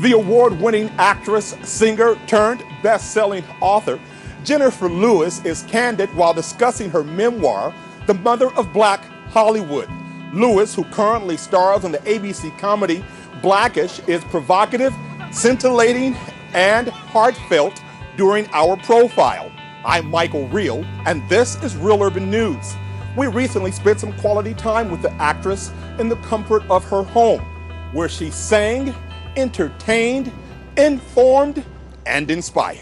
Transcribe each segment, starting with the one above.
The award-winning actress, singer, turned best-selling author, Jenifer Lewis is candid while discussing her memoir, The Mother of Black Hollywood. Lewis, who currently stars on the ABC comedy Blackish, is provocative, scintillating, and heartfelt during our profile. I'm Michael Reel, and this is Real Urban News. We recently spent some quality time with the actress in the comfort of her home, where she sang, entertained, informed, and inspired.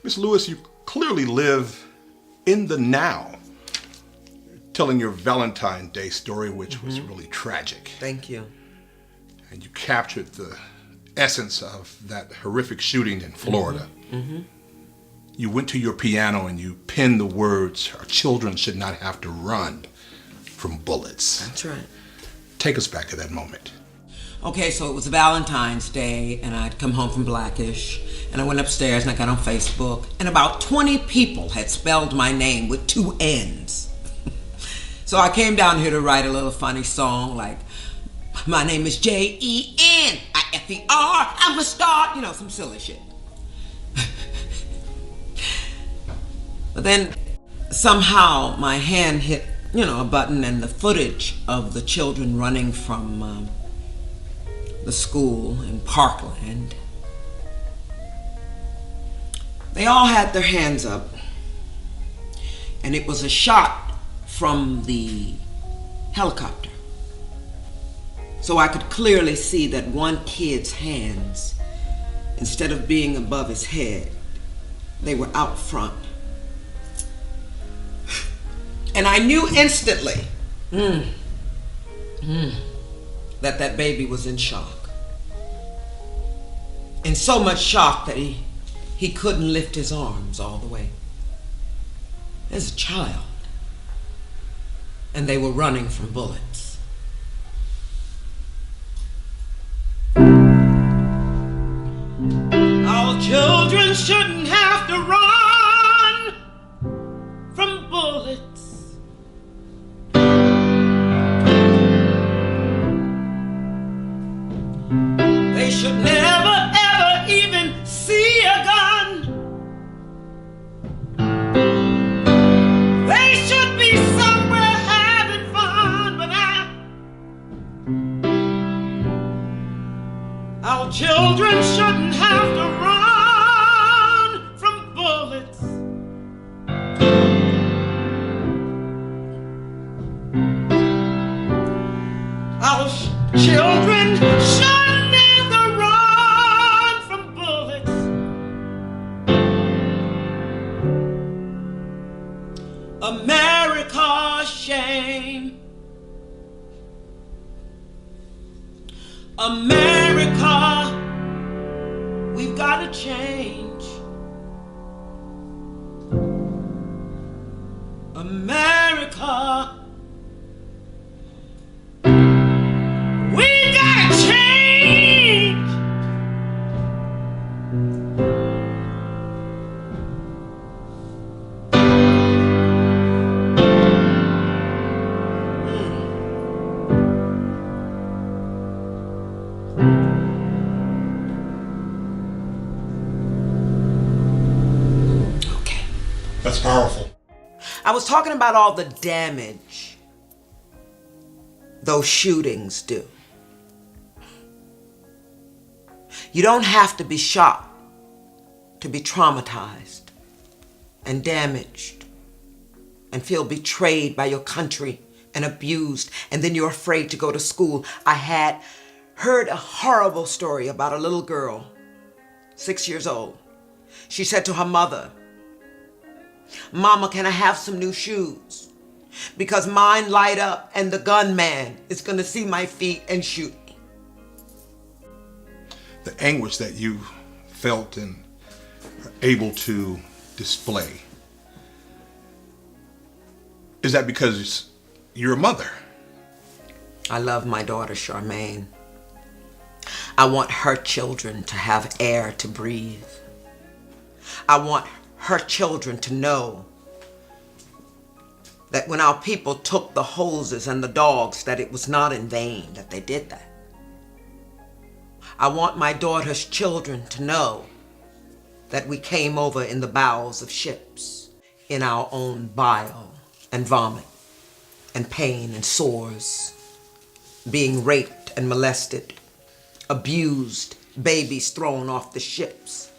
Miss Lewis, you clearly live in the now, telling your Valentine's Day story, which was really tragic. Thank you. And you captured the essence of that horrific shooting in Florida. You went to your piano and you penned the words, "Our children should not have to run from bullets." That's right. Take us back to that moment. Okay, so it was Valentine's Day, and I'd come home from Blackish, and I went upstairs and I got on Facebook, and about 20 people had spelled my name with 2 N's. So I came down here to write a little funny song like, "My name is Jenifer, I'm a star," you know, some silly shit. But then somehow my hand hit, a button, and the footage of the children running from the school in Parkland, they all had their hands up, and it was a shot from the helicopter. So I could clearly see that one kid's hands, instead of being above his head, they were out front. And I knew instantly that baby was in shock. In so much shock that he couldn't lift his arms all the way. As a child. And they were running from bullets. Our children shouldn't have to run from bullets. They should never ever even see a gun. They should be somewhere having fun, but our children shouldn't have to run from bullets. Our children shouldn't have to run from bullets. America, shame. America, we've got to change. America, we got to change. Okay. That's powerful. I was talking about all the damage those shootings do. You don't have to be shot to be traumatized and damaged and feel betrayed by your country and abused, and then you're afraid to go to school. I had heard a horrible story about a little girl, 6 years old. She said to her mother, "Mama, can I have some new shoes? Because mine light up and the gunman is gonna see my feet and shoot me." The anguish that you felt and are able to display, is that because your mother. I love my daughter, Charmaine. I want her children to have air to breathe. I want her children to know that when our people took the hoses and the dogs, that it was not in vain that they did that. I want my daughter's children to know that we came over in the bowels of ships, in our own bile and vomit and pain and sores, being raped and molested, abused, babies thrown off the ships.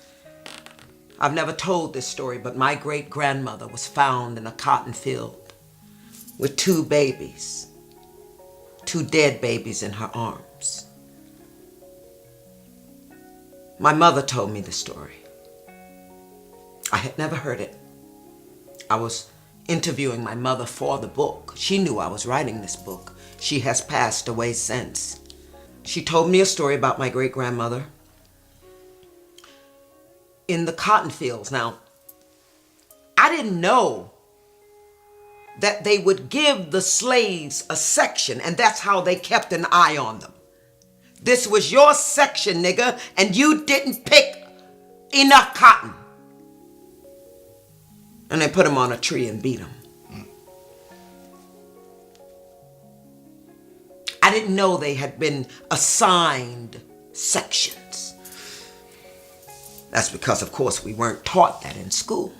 I've never told this story, but my great-grandmother was found in a cotton field with 2 babies, 2 dead babies in her arms. My mother told me the story. I had never heard it. I was interviewing my mother for the book. She knew I was writing this book. She has passed away since. She told me a story about my great-grandmother in the cotton fields. Now, I didn't know that they would give the slaves a section, and that's how they kept an eye on them. This was your section, nigga, and you didn't pick enough cotton. And they put them on a tree and beat them. I didn't know they had been assigned sections. That's because, of course, we weren't taught that in school.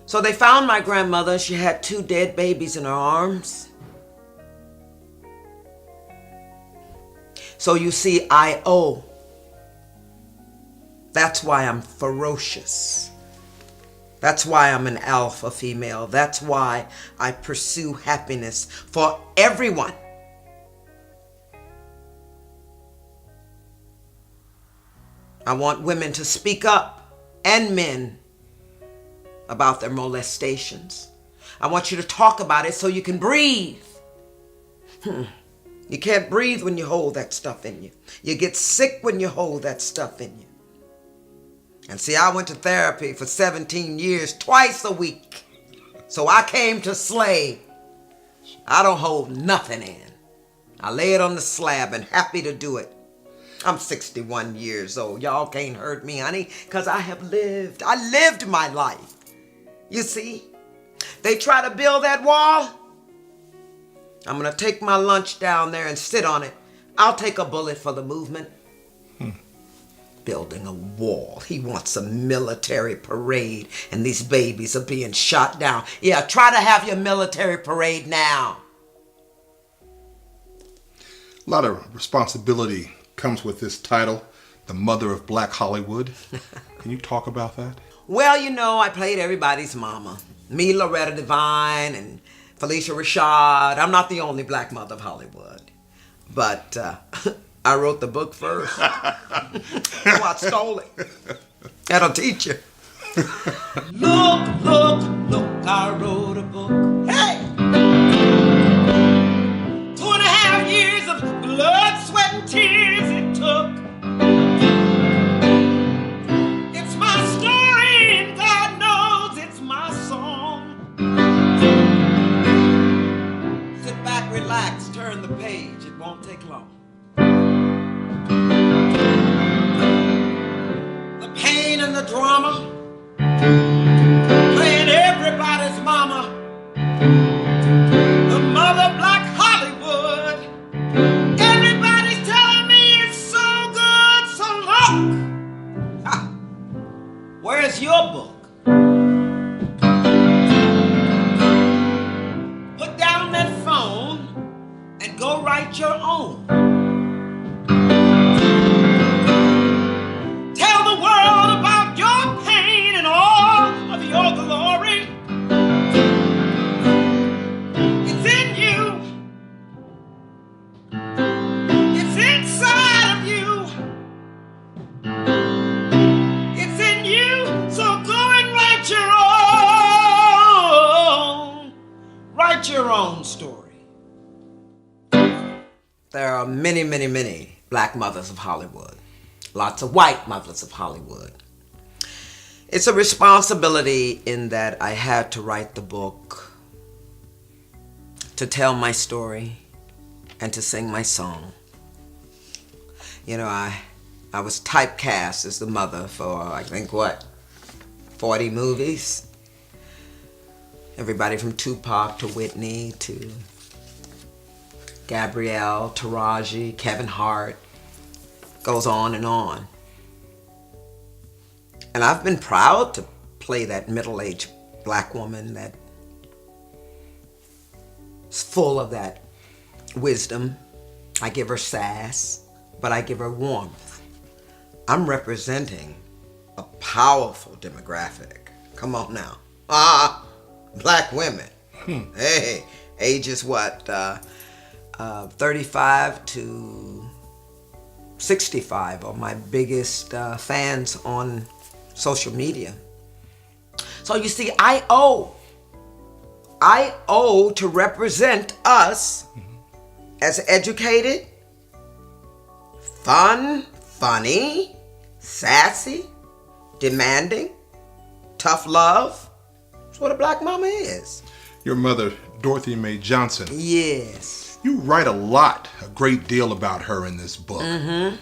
So they found my grandmother. She had 2 dead babies in her arms. So you see, I owe. That's why I'm ferocious. That's why I'm an alpha female. That's why I pursue happiness for everyone. I want women to speak up, and men, about their molestations. I want you to talk about it so you can breathe. You can't breathe when you hold that stuff in you. You get sick when you hold that stuff in you. And see, I went to therapy for 17 years, twice a week. So I came to slay. I don't hold nothing in. I lay it on the slab and happy to do it. I'm 61 years old. Y'all can't hurt me, honey, because I have lived. I lived my life. You see, they try to build that wall. I'm going to take my lunch down there and sit on it. I'll take a bullet for the movement. Building a wall. He wants a military parade, and these babies are being shot down. Yeah, try to have your military parade now. A lot of responsibility comes with this title, The Mother of Black Hollywood. Can you talk about that? Well, you know, I played everybody's mama. Me, Loretta Devine, and Felicia Rashad. I'm not the only black mother of Hollywood. But I wrote the book first. So I stole it. That'll teach you. Look, look, look, I wrote a book. Hey! 2.5 years of blood, sweat, and tears it took. It's my story, and God knows it's my song. Sit back, relax, turn the page. It won't take long. The pain and the drama, playing everybody's mama, the mother of Black Hollywood. Everybody's telling me it's so good, so look. Ha. Where's your book? Put down that phone and go write your own. Tell the world about your pain and all of your glory. It's in you. It's inside of you. It's in you. So go and write your own story. There are many, many, many black mothers of Hollywood. Lots of white mothers of Hollywood. It's a responsibility in that I had to write the book to tell my story and to sing my song. You know, I was typecast as the mother for, I think, 40 movies? Everybody from Tupac to Whitney to Gabrielle, Taraji, Kevin Hart, goes on and on. And I've been proud to play that middle-aged black woman that is full of that wisdom. I give her sass, but I give her warmth. I'm representing a powerful demographic. Come on now. Black women. Hey, ages what? 35 to 65 are my biggest fans on social media. So you see, I owe to represent us as educated, fun, funny, sassy, demanding, tough love. That's what a black mama is. Your mother, Dorothy Mae Johnson. Yes. You write a great deal about her in this book. And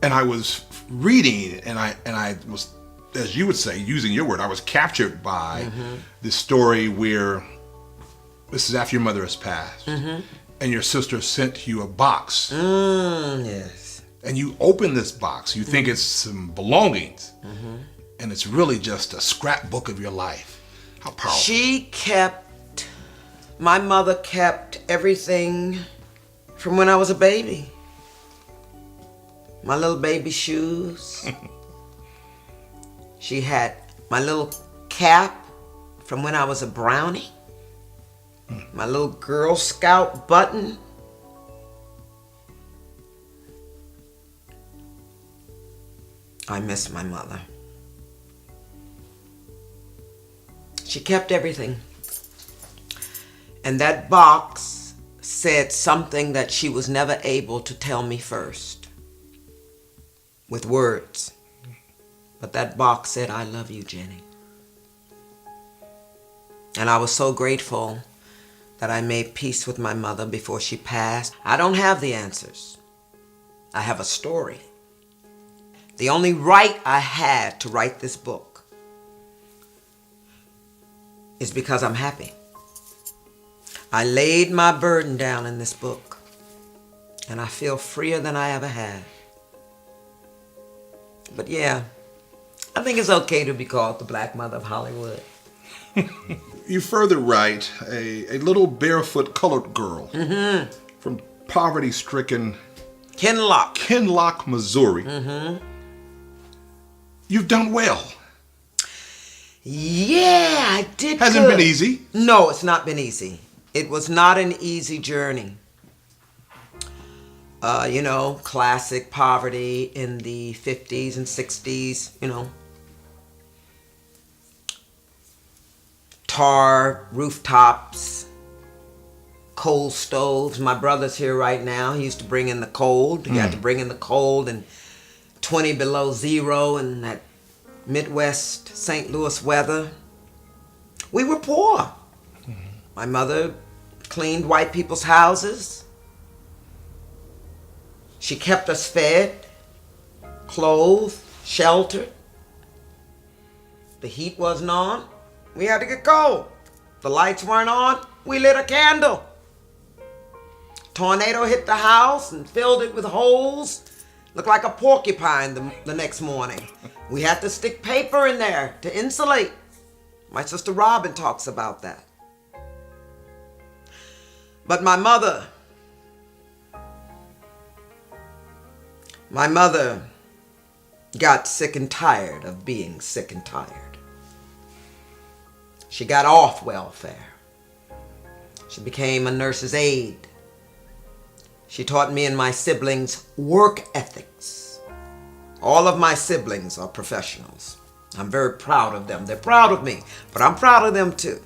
I was reading, and I was, as you would say, using your word, I was captured by this story where this is after your mother has passed, and your sister sent you a box. Yes. And you open this box, you think it's some belongings, and it's really just a scrapbook of your life. How powerful. My mother kept everything from when I was a baby. My little baby shoes. She had my little cap from when I was a brownie. My little Girl Scout button. I miss my mother. She kept everything. And that box said something that she was never able to tell me first with words. But that box said, "I love you, Jenny." And I was so grateful that I made peace with my mother before she passed. I don't have the answers. I have a story. The only right I had to write this book is because I'm happy. I laid my burden down in this book, and I feel freer than I ever have. But yeah, I think it's okay to be called the Black Mother of Hollywood. You further write, a little barefoot colored girl from poverty-stricken Kinloch, Missouri. You've done well. Yeah, I did. Hasn't been easy. No, it's not been easy. It was not an easy journey. Classic poverty in the 50s and 60s, tar rooftops, coal stoves. My brother's here right now. He used to bring in the cold. He had to bring in the cold and 20 below zero in that Midwest St. Louis weather. We were poor. My mother cleaned white people's houses. She kept us fed, clothed, sheltered. The heat wasn't on. We had to get cold. The lights weren't on. We lit a candle. Tornado hit the house and filled it with holes. Looked like a porcupine the next morning. We had to stick paper in there to insulate. My sister Robin talks about that. But my mother got sick and tired of being sick and tired. She got off welfare. She became a nurse's aide. She taught me and my siblings work ethics. All of my siblings are professionals. I'm very proud of them. They're proud of me, but I'm proud of them too.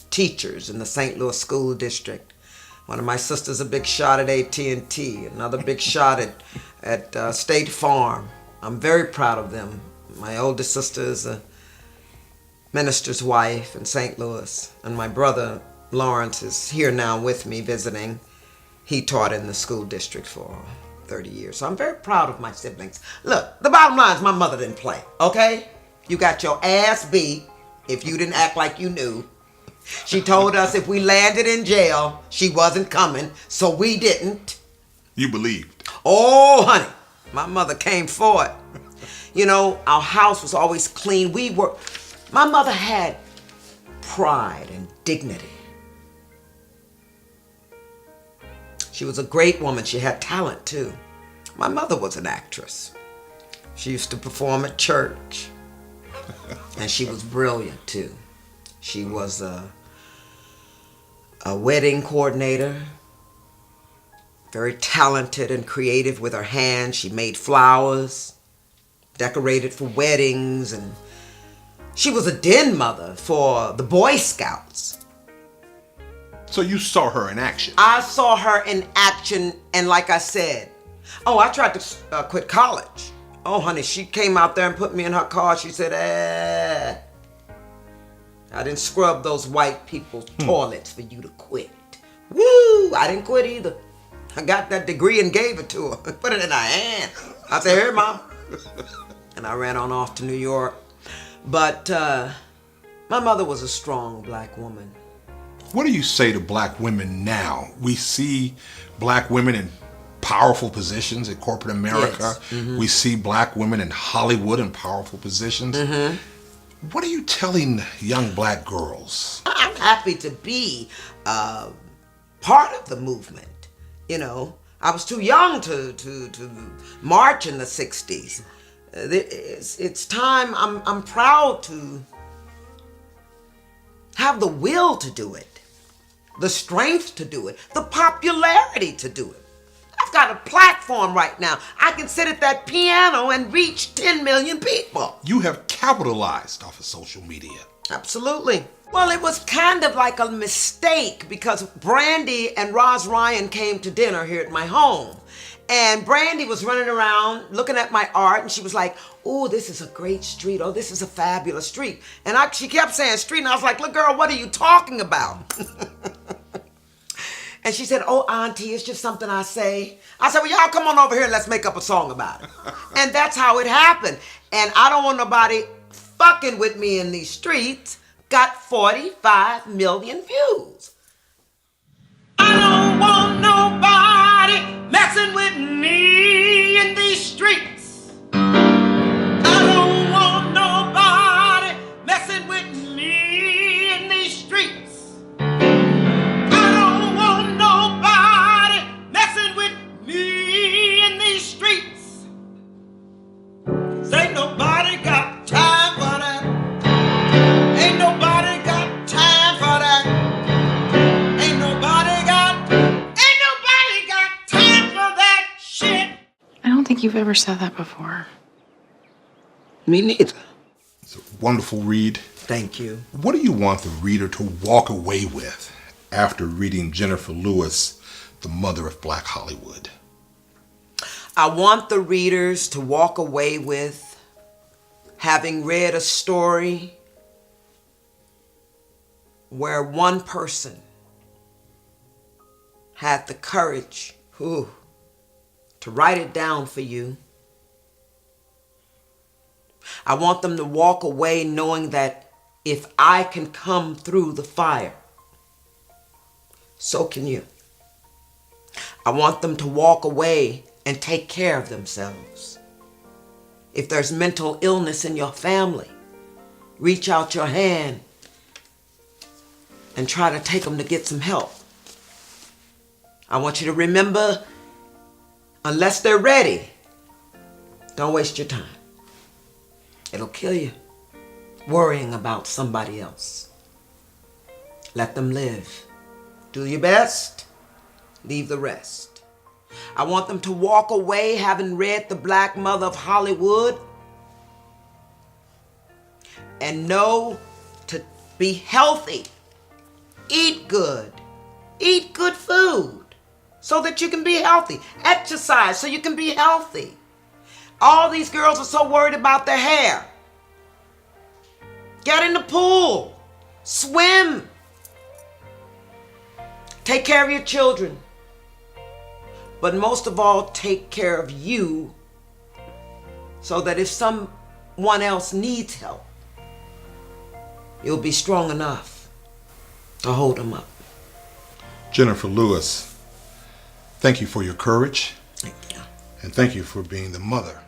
Teachers in the St. Louis School District. One of my sisters a big shot at AT&T, another big shot at State Farm. I'm very proud of them. My oldest sister is a minister's wife in St. Louis, and my brother Lawrence is here now with me visiting. He taught in the school district for 30 years. So I'm very proud of my siblings. Look, the bottom line is my mother didn't play, okay? You got your ass beat if you didn't act like you knew. She told us if we landed in jail, she wasn't coming, so we didn't. You believed? Oh, honey, my mother came for it. You know, our house was always clean. My mother had pride and dignity. She was a great woman. She had talent, too. My mother was an actress. She used to perform at church. And she was brilliant, too. She was a wedding coordinator, very talented and creative with her hands. She made flowers, decorated for weddings, and she was a den mother for the Boy Scouts. So you saw her in action? I saw her in action, and like I said, I tried to quit college. Oh, honey, she came out there and put me in her car. She said, I didn't scrub those white people's toilets for you to quit. Woo! I didn't quit either. I got that degree and gave it to her. Put it in her hand. I said, here, Mom. And I ran on off to New York. But my mother was a strong black woman. What do you say to black women now? We see black women in powerful positions in corporate America. Yes. Mm-hmm. We see black women in Hollywood in powerful positions. Mm-hmm. What are you telling young black girls? I'm happy to be part of the movement. You know, I was too young to march in the 60s. It's time. I'm proud to have the will to do it, the strength to do it, the popularity to do it. I've got a platform right now. I can sit at that piano and reach 10 million people. You have capitalized off of social media. Absolutely. Well, it was kind of like a mistake because Brandy and Roz Ryan came to dinner here at my home. And Brandy was running around looking at my art, and she was like, oh, this is a great street. Oh, this is a fabulous street. And she kept saying street, and I was like, look, girl, what are you talking about? And she said, oh, Auntie, it's just something I say. I said, well, y'all come on over here and let's make up a song about it. And that's how it happened. And I don't want nobody fucking with me in these streets. Got 45 million views. I don't want nobody messing with me in these streets. I don't want nobody messing with me in these streets. I don't want nobody messing with me in these streets. Ain't nobody got time for that. Ain't nobody got time for that. Ain't nobody got time for that shit. I don't think you've ever said that before. Me neither. It's a wonderful read. Thank you. What do you want the reader to walk away with after reading Jenifer Lewis, The Mother of Black Hollywood? I want the readers to walk away with having read a story where one person had the courage to write it down for you. I want them to walk away knowing that if I can come through the fire, so can you. I want them to walk away and take care of themselves. If there's mental illness in your family, reach out your hand and try to take them to get some help. I want you to remember, unless they're ready, don't waste your time. It'll kill you worrying about somebody else. Let them live. Do your best, leave the rest. I want them to walk away having read The Black Mother of Hollywood and know to be healthy. Eat good food so that you can be healthy. Exercise so you can be healthy. All these girls are so worried about their hair. Get in the pool, swim, Take care of your children. But most of all, take care of you so that if someone else needs help, you'll be strong enough to hold them up. Jenifer Lewis, thank you for your courage. Thank you. And thank you for being the mother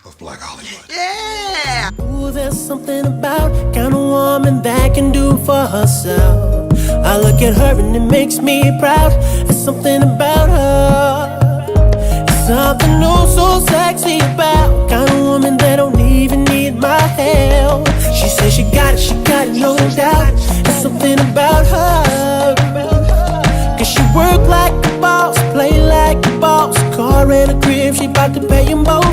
of Black Hollywood. Yeah! Ooh, there's something about kind of woman that can do for herself. I look at her and it makes me proud. There's something about her. It's something new, so sexy about kind of woman that don't even need my help. She says she got it, no doubt. There's something about her. Cause she work like a boss, play like a boss. Car and a crib, she bout to pay 'em both.